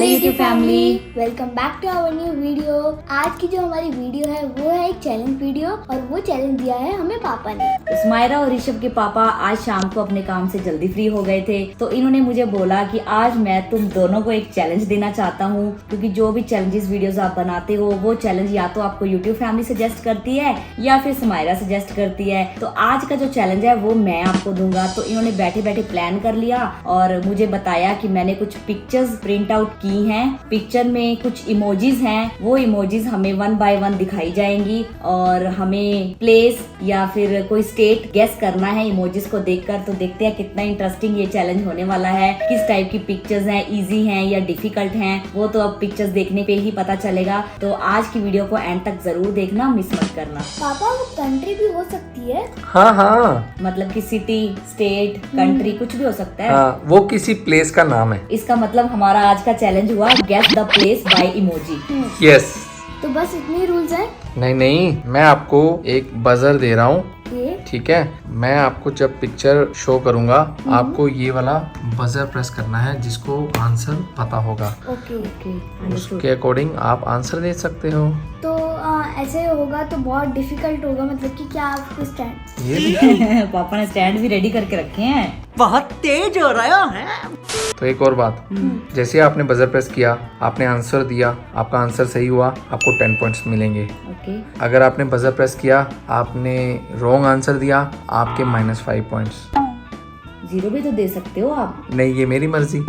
Hello YouTube family, welcome back to our new video. आज की जो हमारी वीडियो है वो है एक चैलेंज वीडियो और वो चैलेंज दिया है हमें पापा ने। सुमायरा और ऋषभ के पापा आज शाम को अपने काम से जल्दी फ्री हो गए थे, तो इन्होंने मुझे बोला कि आज मैं तुम दोनों को एक चैलेंज देना चाहता हूँ, क्योंकि जो भी चैलेंजेस वीडियोस आप बनाते हो वो चैलेंज या तो आपको यूट्यूब फैमिली सजेस्ट करती है या फिर सुमायरा सजेस्ट करती है। तो आज का जो चैलेंज है वो मैं आपको दूंगा। तो इन्होंने बैठे बैठे प्लान कर लिया और मुझे बताया कि मैंने कुछ पिक्चर्स प्रिंट आउट की हैं। पिक्चर में कुछ इमोजीज हैं, वो इमोजीज हमें 1 बाय 1 दिखाई जाएंगी और हमें प्लेस या फिर कोई स्टेट गेस करना है इमोजीज को देखकर। तो देखते हैं कितना इंटरेस्टिंग ये चैलेंज होने वाला है, किस टाइप की पिक्चर्स हैं, इजी हैं या डिफिकल्ट हैं, वो तो अब पिक्चर्स देखने पे ही पता चलेगा। तो आज की वीडियो को एंड तक जरूर देखना, मिस मत करना। पापा वो कंट्री भी हो सकती है? हाँ, मतलब कि सिटी, स्टेट, कंट्री कुछ भी हो सकता है। हाँ, वो किसी प्लेस का नाम है। इसका मतलब हमारा आज का चैलेंज हुआ guess the place by emoji. Yes. तो बस इतने रूल्स हैं? नहीं, मैं आपको एक बजर दे रहा हूँ, ये ठीक है। मैं आपको जब पिक्चर शो करूंगा आपको ये वाला बजर प्रेस करना है, जिसको आंसर पता होगा ओके। उसके अकॉर्डिंग आप आंसर दे सकते हो। तो ऐसे होगा तो बहुत डिफिकल्ट होगा, मतलब कि क्या आपको स्टैंड? ये पापा ने स्टैंड भी रेडी करके रखे हैं। बहुत तेज हो रहा है। तो एक और बात, जैसे आपने बजर प्रेस किया, आपने आंसर दिया, आपका आंसर सही हुआ, आपको 10 पॉइंट्स मिलेंगे। ओके। अगर आपने बजर प्रेस किया, आपने रॉन्ग आंसर दिया, आपके -5 पॉइंट्स। 0 भी तो दे सकते हो आप। नहीं, ये मेरी मर्जी।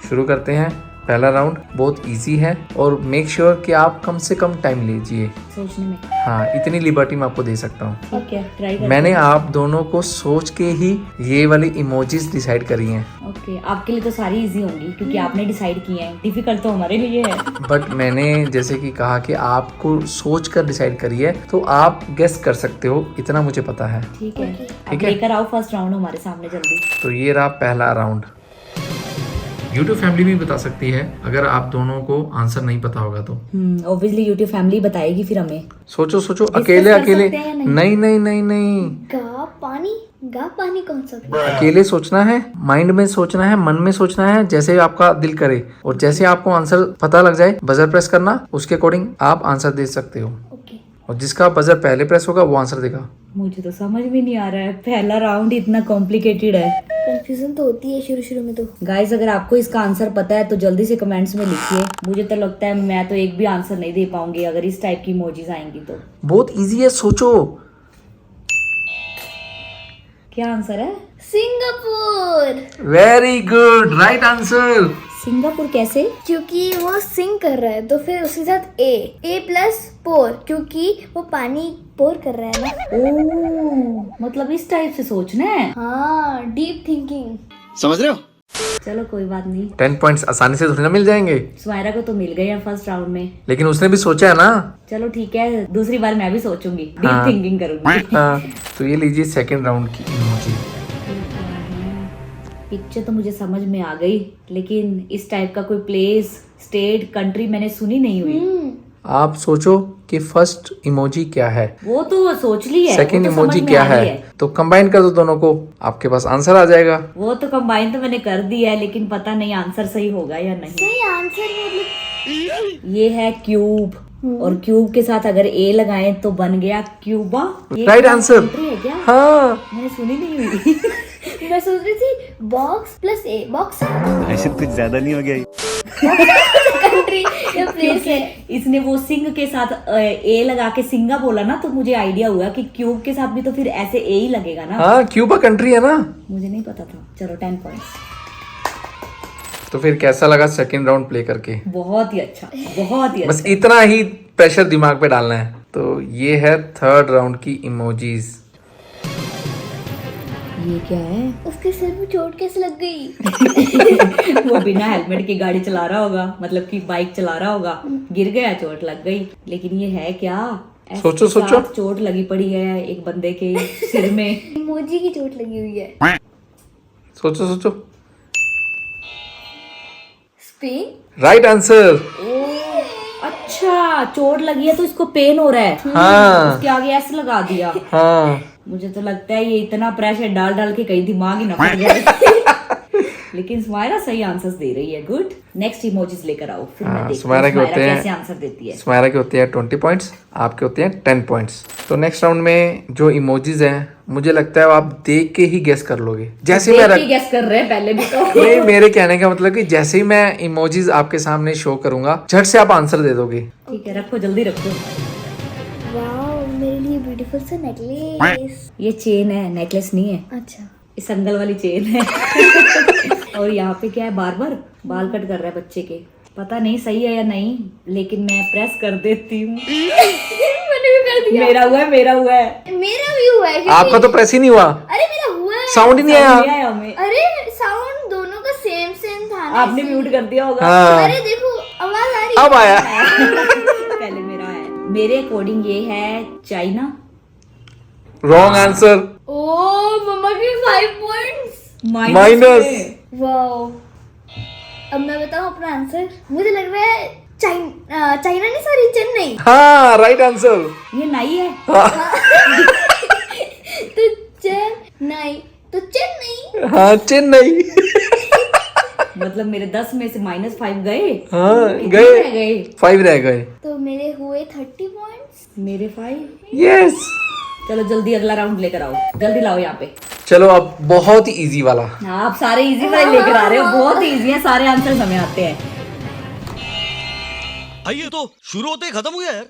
शुरू करते हैं। पहला राउंड बहुत इजी है और मेक श्योर कि आप कम से कम टाइम लीजिए सोचने में। हाँ, इतनी लिबर्टी मैं आपको दे सकता हूँ। ठीक है, ट्राई करते हैं। मैंने आप दोनों को सोच के ही ये वाली इमोजीज डिसाइड करी हैं। ओके, आपके लिए तो सारी इजी होंगी क्योंकि आपने डिसाइड किए हैं। डिफिकल्ट तो हमारे लिए है। बट मैंने जैसे कि कहा कि आपको सोच कर डिसाइड करी है, तो आप गेस कर सकते हो, इतना मुझे पता है। ठीक है, Okay. अब ठीक है। लेकर आओ फर्स्ट राउंड हमारे सामने जल्दी। तो ये रहा पहला राउंड। यूट्यूब फैमिली भी बता सकती है अगर आप दोनों को आंसर नहीं पता होगा तो। ऑब्वियसली यूट्यूब फैमिली बताएगी फिर हमें। सोचो Discuss अकेले कर अकेले सकते हैं या नहीं। गा पानी कौन सा था? अकेले सोचना है, माइंड में सोचना है, मन में सोचना है, जैसे आपका दिल करे। और जैसे आपको आंसर पता लग जाए, बजर प्रेस करना, उसके अकॉर्डिंग आप आंसर दे सकते हो। ओके। और जिसका बजर पहले प्रेस होगा वो आंसर देगा। मुझे तो समझ में नहीं आ रहा है, पहला राउंड इतना कॉम्प्लिकेटेड है। कंफ्यूजन तो होती है शुरू में तो। गाइस, अगर आपको इसका आंसर पता है तो जल्दी से कमेंट्स में लिखिए। मुझे तो लगता है मैं तो एक भी आंसर नहीं दे पाऊंगी अगर इस टाइप की इमोजीज आएंगी तो। बहुत इजी है, सोचो। क्या आंसर है? Singapore. Very good, right answer. Singapore कैसे? क्योंकि वो सिंग कर रहा है तो फिर उसके साथ ए प्लस पोर, क्योंकि वो पानी पोर कर रहा है ना। ओह, मतलब इस टाइप से सोचना है। हाँ, डीप थिंकिंग। समझ रहे हो? चलो कोई बात नहीं, 10 पॉइंट्स आसानी से थोड़ी ना मिल जाएंगे। सुमायरा को तो मिल गए हैं फर्स्ट राउंड में। लेकिन उसने भी सोचा है ना। चलो ठीक है, दूसरी बार मैं भी सोचूंगी, डीप हाँ। थिंकिंग करूंगी। हाँ, तो ये लीजिए सेकंड राउंड की इमोजी। पिक्चर तो मुझे समझ में आ गई, लेकिन इस टाइप का कोई प्लेस, स्टेट, कंट्री मैंने सुनी नहीं हुई। आप सोचो कि फर्स्ट इमोजी क्या है, वो तो सोच ली है। सेकंड वो तो इमोजी समझ में क्या आ रही है, तो कंबाइन कर दो दोनों को, आपके पास आंसर आ जाएगा। वो तो कंबाइन तो मैंने कर दिया है, लेकिन पता नहीं आंसर सही होगा या नहीं। सही आंसर मतलब ये है क्यूब, और क्यूब के साथ अगर ए लगाएं तो बन गया क्यूबा। ये राइट क्या आंसर। country है क्या? हाँ, मैंने सुनी नहीं हुई। मैं सोच रही थी बॉक्स प्लस ए, बॉक्स ऐसे कुछ ज्यादा नहीं हो गया? कंट्री या प्लेस है। इसने वो सिंग के साथ ए लगा के सिंगा बोला ना, तो मुझे आइडिया हुआ कि क्यूब के साथ भी तो फिर ऐसे ए ही लगेगा ना। हाँ, क्यूबा कंट्री है ना। मुझे नहीं पता था। चलो 10 पॉइंट्स। तो फिर कैसा लगा सेकंड राउंड प्ले करके? बहुत ही अच्छा, बहुत ही बस अच्छा। इतना ही प्रेशर दिमाग पे डालना है। तो ये है थर्ड राउंड की इमोजीज। ये क्या है? उसके सिर में चोट कैसे लग गई? वो बिना हेलमेट के गाड़ी चला रहा होगा, मतलब कि बाइक चला रहा होगा, गिर गया, चोट लग गई। लेकिन ये है क्या? ऐसे सोचो, सोचो। साथ चोट लगी पड़ी है एक बंदे के सिर में। इमोजी की चोट लगी हुई है। सोचो। स्पेन। Right answer. अच्छा, चोट लगी है तो इसको पेन हो रहा है। हाँ। उसके आगे एस लगा दिया। हाँ, मुझे तो लगता है ये इतना प्रेशर डाल डाल के कहीं दिमाग ही ना फट जाए। लेकिन स्माइरा सही आंसर्स दे रही है। गुड। नेक्स्ट इमोजीज लेकर आओ, फिर मैं हाँ, देखती हूँ स्माइरा के होते हैं कैसे आंसर देती है। स्माइरा के होते हैं 20 पॉइंट्स, आपके होते हैं 10 पॉइंट्स। तो नेक्स्ट राउंड में जो इमोजीज हैं मुझे लगता है आप देख के ही गेस कर लोगे। जैसे मैं देख के गेस कर रहे हैं पहले भी तो। नहीं, मेरे कहने का मतलब कि जैसे ही मैं इमोजीज आपके सामने शो करूंगा झट से आप आंसर दे दोगे। ठीक है, रखो जल्दी रखो। वाओ, मेरे लिए ब्यूटीफुल सा नेकलेस। ये चेन है, नेकलेस नहीं है। अच्छा, ये संगल वाली चेन है। और यहाँ पे क्या है, बार बार बाल कट कर रहा है बच्चे के। पता नहीं सही है या नहीं, लेकिन मैं प्रेस कर देती हूँ। मैंने भी कर दिया। मेरा हुआ है, मेरा हुआ है। मेरा भी हुआ है आपका तो प्रेस ही नहीं हुआ, अरे मेरा हुआ है। साउंड ही नहीं आया। नहीं आया हमें। अरे साउंड दोनों का सेम सेम था ना, आपने म्यूट कर दिया होगा। हाँ, अरे देखो आवाज आ रही अब आया। पहले मेरा है। मेरे अकॉर्डिंग ये है चाइना। Wrong answer. ओ मम्मा के 5 पॉइंट्स। माइनस। में। वाओ, अब मैं बताऊं अपना आंसर। मुझे लग रहा है चाइना नहीं, सॉरी चेन्नई। हाँ, राइट आंसर। ये नहीं है। तो चेन्नई, तो चेन्नई। हाँ, चेन्नई। मतलब मेरे 10 में से -5 गए। हाँ, कितने रह गए 5 रह गए। तो मेरे हुए 30 पॉइंट्स। मेरे 5। यस। चलो जल्दी अगला राउंड लेकर आओ, जल्दी लाओ यहाँ पे। चलो अब बहुत ही इजी वाला। हाँ, आप सारे इजी वाले लेकर आ रहे हो। बहुत इजी है, सारे आंसर हमें आते हैं। भाई ये तो शुरू होते ही खत्म हुआ यार।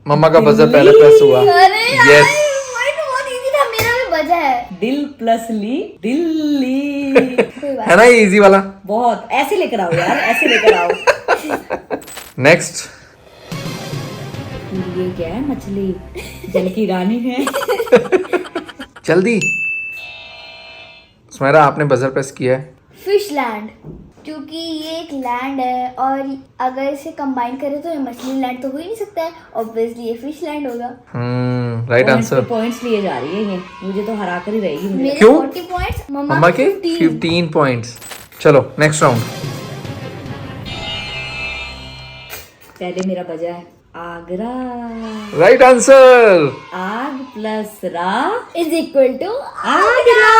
मम्मा का बजर पहले प्रेस हुआ। अरे यार, Yes. भाई तो बहुत इजी था, मेरा भी बजा है। दिल प्लस ली, दिल्ली। कोई बात है ना ये इजी वाला। बहुत ऐसे लेकर आओ यार, ऐसे लेकर आओ। नेक्स्ट। ये क्या है, मछली जल की रानी है। जल्दी। सुमेरा आपने बजर प्रेस किया है। फिश लैंड, क्योंकि ये एक लैंड है और अगर इसे कंबाइन करें तो ये मछली लैंड तो हो ही नहीं सकता है। ऑब्वियसली ये फिश लैंड होगा। Right answer. पॉइंट्स लिए जा रही है ये, मुझे तो हरा कर ही रहेगी। मुझे मेरे क्यों? 40 पॉइंट्स, मम्मा के 15 पॉइंट्स। चलो नेक्स्ट राउंड। पहले मेरा बजा है आगरा। Right answer. आग प्लस रा इज इक्वल टू आगरा।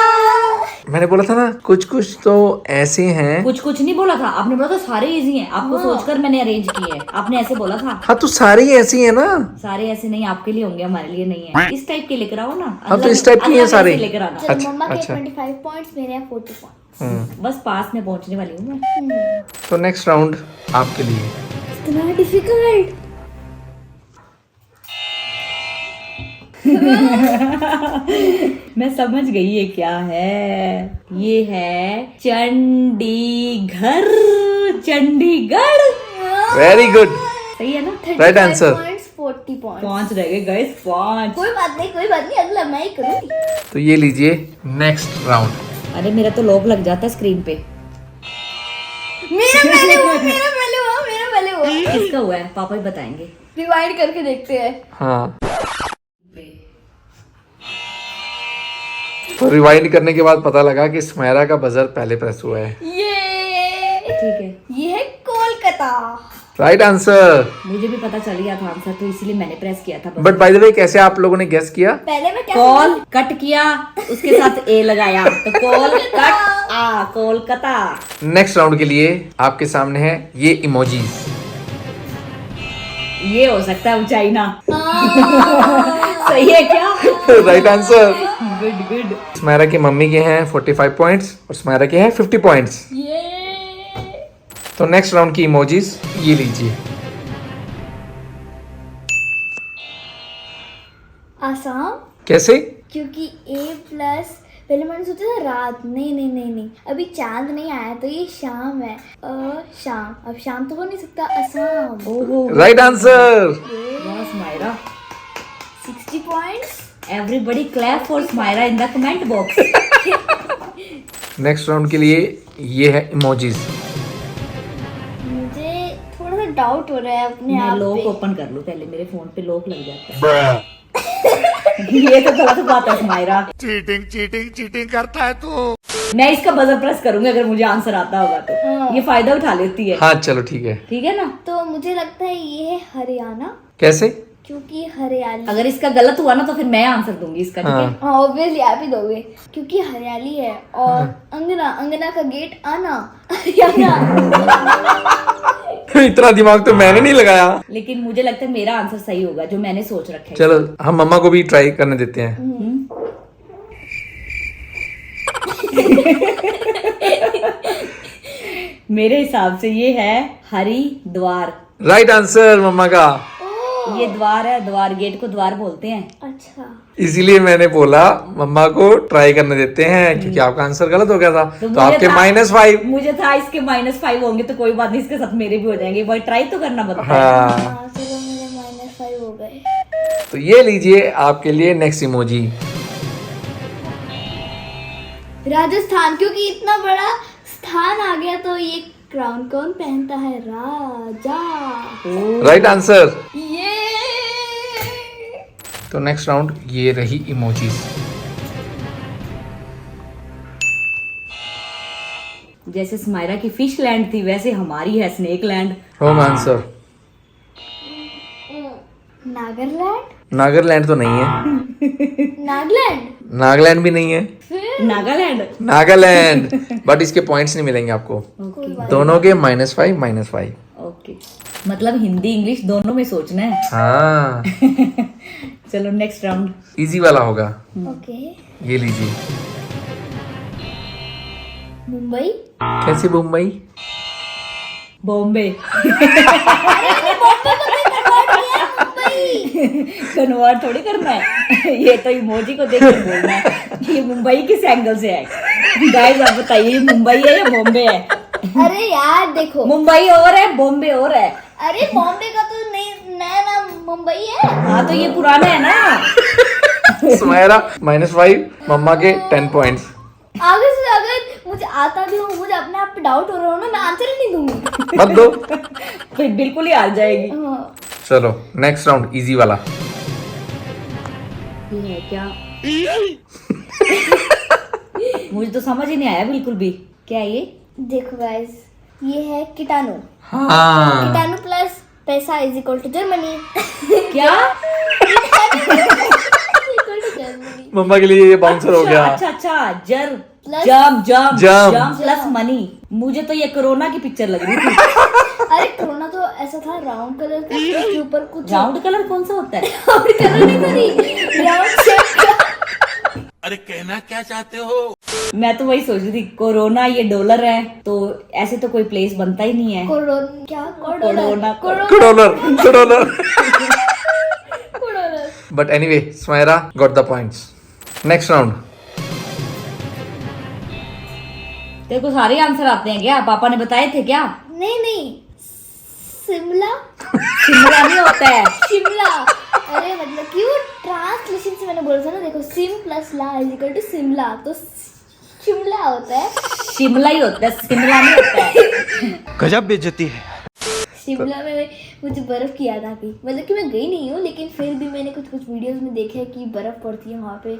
मैंने बोला था ना कुछ कुछ तो ऐसे हैं। कुछ कुछ नहीं बोला था आपने, बोला था सारे इजी हैं। आपको सोचकर मैंने अरेंज किए हैं। आपने ऐसे बोला था। हाँ तो सारे ही ऐसे ही है ना। सारे ऐसे नहीं, आपके लिए होंगे, हमारे लिए नहीं है। इस टाइप के लेकर आओ ना। हाँ तो इस टाइप की है सारे। लेकर आना। चलो, अच्छा, मम्मा के अच्छा। 25 पॉइंट्स, मेरे हैं 40 पॉइंट्स। बस पास में पहुंचने वाली हूँ मैं। तो नेक्स्ट राउंड आपके लिए। इतना डिफिकल्ट। मैं समझ गई ये क्या है। ये है चंडीगढ़। Chandigarh very good. सही है ना। Right answer. 40 पॉइंट्स। 5 रह गए गाइस, 5। कोई बात नहीं, कोई बात नहीं, अगला मैं ही करूंगी। तो ये लीजिए नेक्स्ट राउंड। अरे मेरा तो लॉक लग जाता है स्क्रीन पे। मेरा पहले हुआ, मेरा पहले हुआ, मेरा पहले हुआ। किसका हुआ है पापा ही बताएंगे। रिवाइंड करके देखते हैं। हाँ तो रिवाइंड करने के बाद पता लगा कि स्मैरा का बजर पहले प्रेस हुआ है। ये ठीक है, ये है कोलकाता। Right answer. मुझे भी पता चल गया था आंसर, तो इसीलिए मैंने प्रेस किया था। बट बाय द वे कैसे आप लोगों ने गेस किया? पहले मैं क्या कॉल कट किया, उसके साथ ए लगाया, तो कॉल कट आ कोलकाता। नेक्स्ट राउंड के लिए आपके सामने है ये इमोजीज। ये हो सकता है चाइना। सही है क्या? Right answer. Good good. Smaira की मम्मी के हैं 45 पॉइंट्स और स्मैरा के हैं 50 पॉइंट्स। ये तो नेक्स्ट राउंड की इमोजीज ये लीजिए। आसाम, कैसे? क्योंकि A प्लस पहले मैंने सोचा था रात, नहीं नहीं नहीं नहीं, अभी चांद नहीं आया तो ये शाम है। शाम, अब शाम तो हो नहीं सकता, असम। ओहो, राइट आंसर। वाह Smaira. 60 points. Everybody clap for Smaira in the comment box. Next round के लिए ये है इमोजीज। मुझे थोड़ा सा डाउट हो रहा है अपने मैं आप लॉक पे। ओपन कर लूं पहले, मेरे फोन पे लॉक लग जाता है। ये तो गलत बात है स्माइरा। चीटिंग चीटिंग चीटिंग करता है तू। मैं इसका बजर प्रेस करूंगी अगर मुझे आंसर आता होगा तो। ये फायदा उठा लेती है। हाँ चलो ठीक है। ठीक है ना। तो मुझे लगता है ये है हरियाणा। कैसे? क्योंकि हरियाली। अगर इसका गलत हुआ ना तो फिर मैं आंसर दूंगी इसका, ठीक है? हाँ ऑब्वियसली आप ही दोगे, क्योंकि हरियाली है। और अंगना, अंगना का गेट आना। इतना दिमाग तो मैंने नहीं लगाया। लेकिन मुझे लगता है मेरा आंसर सही होगा जो मैंने सोच रखा है। चलो हम मम्मा को भी ट्राई करने देते हैं। मेरे हिसाब से ये है हरिद्वार। राइट आंसर मम्मा का। ये द्वार है, द्वार, गेट को द्वार बोलते हैं। अच्छा इसीलिए मैंने बोला मम्मा को ट्राई करने देते हैं, क्योंकि आपका आंसर गलत हो गया था। तो मुझे आपके था- -5। मुझे था इसके -5 होंगे तो कोई बात नहीं, इसके साथ मेरे भी हो जाएंगे, भाई ट्राई तो करना बनता है। हाँ, हाँ चलो मेरे -5 हो गए। तो ये लीजिए आपके लिए नेक्स्ट इमोजी। राजस्थान, क्योंकि इतना बड़ा स्थान आ गया तो ये क्राउन कौन पहनता है? राजा। Right answer. ये तो नेक्स्ट राउंड ये रही इमोजीज। जैसे स्माइरा की फिश लैंड थी वैसे हमारी है snake land. Wrong answer. Nagaland. Nagaland तो नहीं है। नागालैंड नागालैंड भी नहीं है। फिर नागालैंड। नागालैंड, बट इसके पॉइंट्स नहीं मिलेंगे आपको। दोनों के -5। ओके, मतलब हिंदी इंग्लिश दोनों में सोचना है। हाँ, चलो नेक्स्ट राउंड। इजी वाला होगा। ओके। ये लीजिए। मुंबई। कैसे मुंबई? बॉम्बे। कन्वर्ट थोड़ी करना है, ये तो इमोजी को देख के बोलना है कि ये मुंबई किस एंगल से है। गाइस आप बताइए ये मुंबई है या बॉम्बे है? अरे यार देखो, मुंबई और है, बॉम्बे और है। अरे बॉम्बे का तो नहीं, नया नाम मुंबई है। हाँ तो ये पुराना है ना। सुमेरा -5, मम्मा के 10 पॉइंट्स। आगे से अगर मुझे आता भी हो, मुझे अपने आप पे डाउट हो रहा हो ना, मैं आंसर ही नहीं दूंगी। मत दो। फिर बिल्कुल ही हार जाएगी। हाँ। चलो नेक्स्ट राउंड इजी वाला। ये है क्या? मुझे तो समझ ही नहीं आया बिल्कुल भी। क्या है ये? देखो गाइस, ये है कीटाणु। हाँ, कीटाणु प्लस पैसा इज इक्वल टू जर्मनी। क्या? Equal to Germany. मम्मा के लिए ये बाउंसर हो गया। अच्छा अच्छा, जर Plus- जम जम जम। जम प्लस मनी। मुझे तो ये कोरोना की पिक्चर लग रही थी। अरे कोरोना तो ऐसा था, राउंड कलर का, उसके ऊपर कुछ राउंड कलर कौन सा होता है? राउंड कलर नहीं सॉरी, राउंड शेप। अरे कहना क्या चाहते हो? मैं तो वही सोच रही थी, कोरोना ये डॉलर है तो ऐसे तो कोई प्लेस बनता ही नहीं है। कोरोना क्या? कोरोना। करोलर। Corona. But anyway, Smaira got the points. Next round. तेरे को सारे आंसर आते हैं क्या? पापा ने बताए थे क्या? नहीं, शिमला। शिमला नहीं होता है। शिमला। अरे मतलब क्यों ट्रांसलेशन से मैंने बोला था ना, देखो sim plus la is equal to Shimla, तो शिमला होता है। शिमला ही होता है, शिमला नहीं होता है। गजब बेइज्जती है। शिमला में मुझे बर्फ की याद आ गई, मतलब कि मैं गई नहीं हूँ लेकिन फिर भी मैंने कुछ वीडियोस में देखा है कि बर्फ पड़ती है वहाँ पे।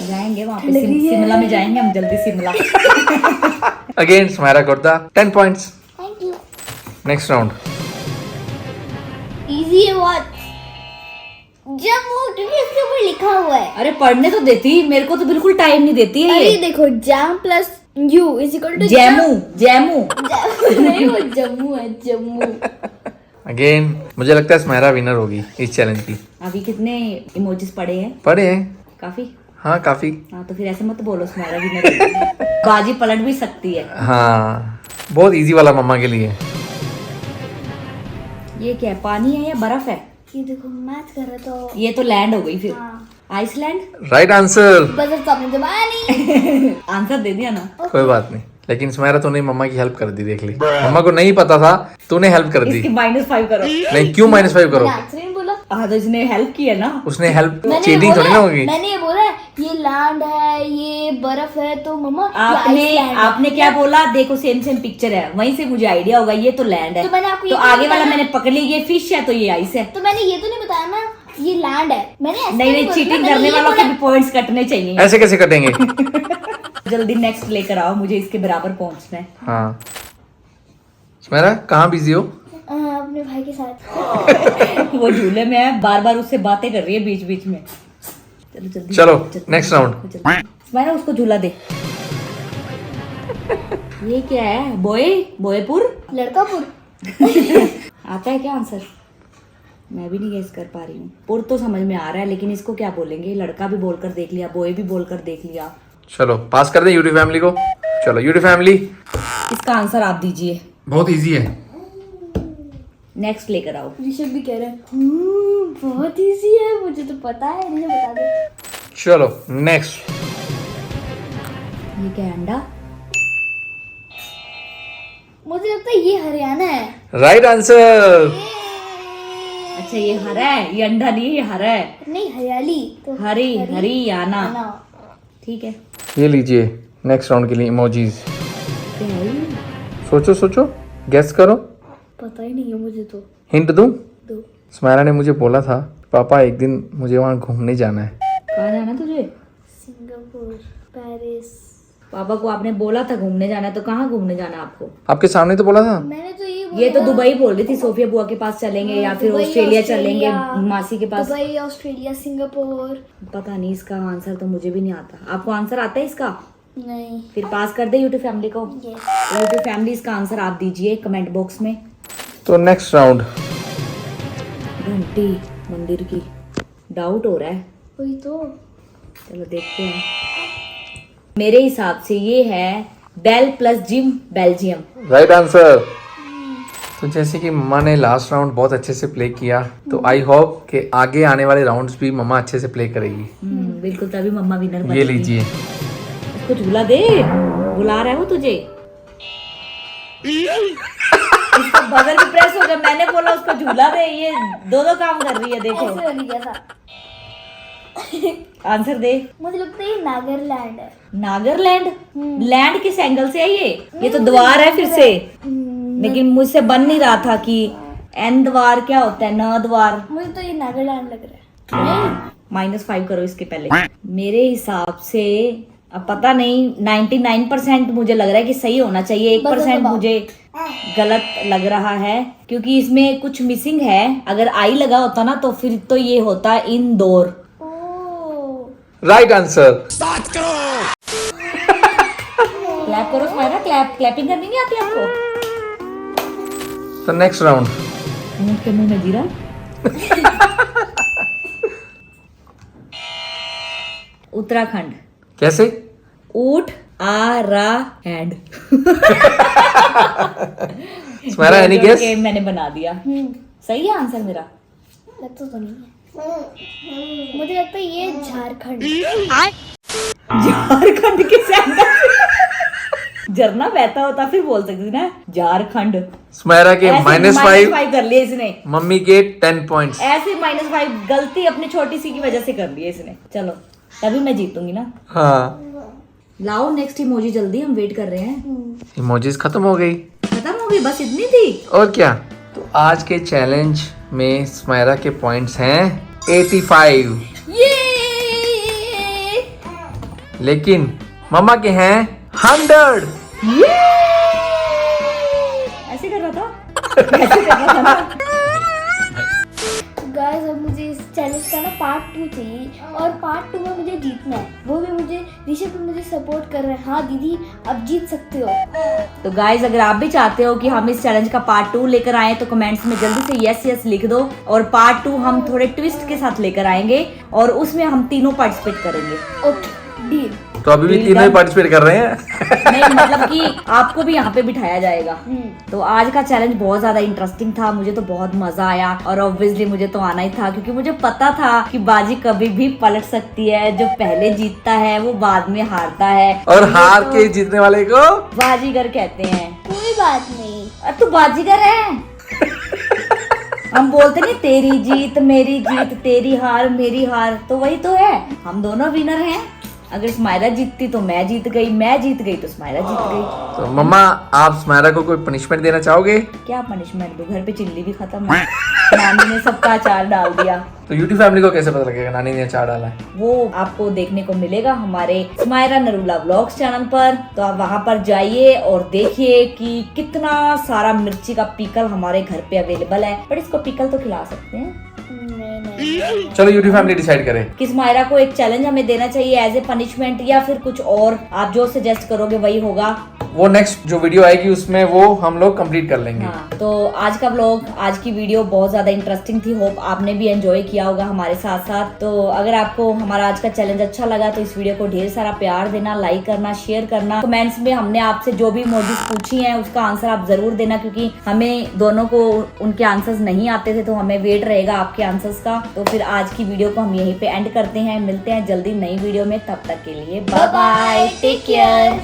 जाएंगे वहाँ पे, ठंड लगी है। शिमला में जाएंगे हम जल्दी Shimla. Again Smaira got the 10 points. Thank you. Next round. Easy है बहुत। जम्मू, क्योंकि इसके ऊपर लिखा हुआ है। अरे पढ़ने तो देती, मेरे को तो बिल्कुल टाइम नहीं देती है अरे ये। देखो, jam plus U is equal to Jammu Jammu. नहीं वो जम्मू है, जम्मू। अगेन मुझे लगता है स्माइरा विनर होगी इस चैलेंज की। अभी कितने इमोजीज पड़े हैं? पढ़े हैं? काफी। हाँ काफी। हाँ तो फिर ऐसे मत बोलो, तुम्हारा विनर बाजी पलट भी सकती है। हाँ, बहुत इजी वाला मम्मा के लिए। ये क्या है, पानी है या बर्फ है? ये देखो मैच कर रहा तो ये तो लैंड हो गई फिर। हाँ। आइसलैंड। Right answer. बजट तो आपने दबाया नहीं। आंसर दे दिया ना। कोई बात नहीं, लेकिन स्माइरा तूने मम्मा की हेल्प कर दी, देख ली। मम्मा को नहीं पता था, तूने हेल्प कर दी। इसकी -5 करो। नहीं, क्यों -5 करो? मैंने आंसर ही नहीं बोला। हाँ तो इसने हेल्प की है ना। उसने हेल्प, मैंने ये चीटिंग थोड़ी ना बोला, होगी। मैंने ये बोला ये लैंड है, ये बर्फ है, तो मम्मा ये आपने आइसलैंड है। आपने क्या बोला? देखो सेम सेम पिक्चर है, वहीं से मुझे आइडिया होगा ये तो लैंड है। तो मैंने आपको ये तो क्यों आगे वाला बताया? मैंने पकड़ लिया, ये फिश है तो ये आइस है। तो मैंने ये तो नहीं बताया ना ये लैंड है। मैंने ऐसा नहीं बोला, चीटिंग मैंने करने ये वालों के बोला। भी पॉइंट्स कटने चाहिए। ऐसे कैसे कटेंगे? जल्दी नेक्स्ट लेकर आओ, मुझे इसके बराबर पहुंचना है। हाँ, स्माइरा कहाँ बिजी हो? अपने भाई के साथ। वो झूले में है, बार बार उससे बातें कर रही है बीच बीच में। चलो जल्दी चलो नेक्स्ट राउंड। मैं उसको झूला दे। ये क्या है? बोएपुर लड़कापुर। आता है क्या आंसर? मैं भी नहीं गेस कर पा रही हूँ। पुर तो समझ में आ रहा है, लेकिन इसको क्या बोलेंगे? लड़का भी बोलकर देख लिया, बॉय भी बोलकर देख लिया। चलो पास कर दे यूट्यूब फैमिली को। चलो यूट्यूब फैमिली, इसका आंसर आप दीजिए। बहुत इजी है। नेक्स्ट लेकर आओ। ऋषभ भी कह रहे हैं बहुत इजी है, मुझे तो पता है। ऋषभ बता दे। चलो नेक्स्ट। ये क्या है? अंडा? मुझे लगता है ये हरियाणा है। Right answer. अच्छा ये हरा है, ये अंडा नहीं है, ये हरा है। नहीं हरियाली तो हरियाणा। ना। ठीक है। ये लीजिए नेक्स्ट राउंड के लिए इमोजीज। क्या है ये? सोचो सोचो, गेस करो। पता ही नहीं है मुझे तो। हिंट दूं? दो। स्माइरा ने मुझे बोला था पापा एक दिन मुझे वहाँ घूमने जाना है। कहाँ जाना है तुझे? Singapore, Paris. पापा को आपने बोला था घूमने जाना है, तो कहाँ घूमने जाना है आपको? आपके सामने तो बोला था। मैंने तो ये तो दुबई बोल रही थी, सोफिया बुआ के पास चलेंगे या फिर दुबई, ऑस्ट्रेलिया चलेंगे ऑस्ट्रेलिया। मासी के पास। Dubai, Australia, Singapore. पता नहीं, इसका आंसर तो मुझे भी नहीं आता। आपको आंसर आता है इसका? नहीं। फिर पास कर दे यूट्यूब फैमिली को। यस। यूट्यूब फैमिली इसका आंसर आप दीजिए कमेंट बॉक्स में। तो नेक्स्ट राउंड। घंटी मंदिर की। डाउट हो रहा है, वही तो। चलो देखते हैं। मेरे हिसाब से ये है bell plus gym Belgium. Right answer. तो जैसे कि मम्मा ने लास्ट राउंड बहुत अच्छे से प्ले किया, तो आई होप कि आगे आने वाले राउंड्स भी मम्मा अच्छे से प्ले करेगी। बिल्कुल, तभी मम्मा विनर बनेगी। ये लीजिए। उसको झूला दे, बुला रहा है वो तुझे। इसका बजर भी प्रेस हो गया। मैंने बोला उसको झूला दे, ये दो काम कर रही है। देखो ऐसे वाली कैसा? आंसर दे। मुझे लगता है ये नागालैंड है। नागालैंड? लैंड किस एंगल से है ये तो द्वार है फिर से। लेकिन मुझसे बन नहीं रहा था कि एन द्वार क्या होता है, न द्वार। मुझे तो ये नागालैंड लग रहा है। -5 करो इसके पहले। मेरे हिसाब से अब पता नहीं, 99% मुझे लग रहा है कि सही होना चाहिए। 1% मुझे गलत लग रहा है, क्योंकि इसमें कुछ मिसिंग है। अगर आई लगा होता ना तो फिर तो ये होता इंदौर। Right answer. क्लैप करो स्माइरा, क्लैपिंग करनी नहीं आती आपको? तो नेक्स्ट राउंड। ऊंट के मुंह में जीरा। उत्तराखंड। कैसे? ऊट आ रा हैंड। स्माइरा any guess? मैंने बना दिया। सही है आंसर मेरा? लगता तो नहीं है। मुझे लगता है ये झारखंड। झारखंड के एंगल? झरना बहता होता फिर बोल सकती ना झारखंड। स्माइरा के -5 -5 कर लिए इसने। मम्मी के 10 पॉइंट्स। ऐसे -5 गलती अपनी छोटी सी की वजह से कर ली है इसने। चलो तभी मैं जीतूंगी ना। हाँ, लाओ नेक्स्ट इमोजी जल्दी, हम वेट कर रहे हैं। इमोजीज खत्म हो गई। खत्म हो गई? बस इतनी थी? और क्या। तो आज के चैलेंज में स्माइरा के पॉइंट्स हैं 85, ये लेकिन मम्मा के हैं 100। ऐसे कर रहा था, ऐसे कर रहा था ना। गाइस अब मुझे इस चैलेंज का ना पार्ट 2 चाहिए, और पार्ट 2 में मुझे जीतना है। वो भी मुझे ऋषभ भी मुझे सपोर्ट कर रहे हैं। हाँ दीदी अब जीत सकते हो। तो गाइज अगर आप भी चाहते हो कि हम इस चैलेंज का पार्ट 2 लेकर आए तो कमेंट्स में जल्दी से यस लिख दो। और पार्ट 2 हम थोड़े ट्विस्ट के साथ लेकर आएंगे और उसमें हम तीनों पार्टिसिपेट करेंगे। Okay deal. तो अभी भी तीनों ही पार्टिसिपेट कर रहे हैं। नहीं मतलब कि आपको भी यहाँ पे बिठाया जाएगा। तो आज का चैलेंज बहुत ज्यादा इंटरेस्टिंग था, मुझे तो बहुत मजा आया। और ऑब्वियसली मुझे तो आना ही था, क्योंकि मुझे पता था कि बाजी कभी भी पलट सकती है। जो पहले जीतता है वो बाद में हारता है, और हार के जीतने वाले को बाजीगर कहते हैं। कोई बात नहीं। तू बाजीगर है। हम बोलते नहीं तेरी जीत मेरी जीत, तेरी हार मेरी हार, तो वही तो है। हम दोनों विनर हैं। अगर स्माइरा जीतती तो मैं जीत गई, मैं जीत गई तो स्माइरा जीत गई। तो मम्मा आप स्माइरा को कोई पनिशमेंट देना चाहोगे? क्या पनिशमेंट दो, घर पे चिल्ली भी खत्म है, नानी ने सबका अचार डाल दिया। तो यूट्यूब फैमिली को कैसे पता लगेगा नानी ने अचार डाला है? वो आपको देखने को मिलेगा हमारे स्माइरा नरूला व्लॉग्स चैनल पर। तो आप वहां पर जाइए और देखिए कि कितना सारा मिर्ची का पिकल हमारे घर पे अवेलेबल है। पर इसको पिकल तो खिला सकते हैं। नहीं चलो यूट्यूब फैमिली डिसाइड करे कि स्माइरा को एक चैलेंज हमें देना चाहिए एज ए पनिशमेंट, या फिर कुछ और आप जो सजेस्ट करोगे वही होगा। वो नेक्स्ट जो वीडियो आएगी उसमें वो हम लोग कंप्लीट कर लेंगे। हाँ, तो आज का व्लॉग, आज की वीडियो बहुत ज्यादा इंटरेस्टिंग थी। होप आपने भी एंजॉय किया होगा हमारे साथ साथ। तो अगर आपको हमारा आज का चैलेंज अच्छा लगा तो इस वीडियो को ढेर सारा प्यार देना, लाइक करना, शेयर करना। कमेंट्स में हमने आपसे जो भी इमोजीज पूछी हैं उसका आंसर आप जरूर देना, क्योंकि हमें दोनों को उनके आंसर्स नहीं आते थे, तो हमें वेट रहेगा आपके आंसर्स का। तो फिर आज की वीडियो को हम यहीं पे एंड करते हैं। मिलते हैं जल्दी नई वीडियो में, तब तक के लिए बाय बाय, टेक केयर।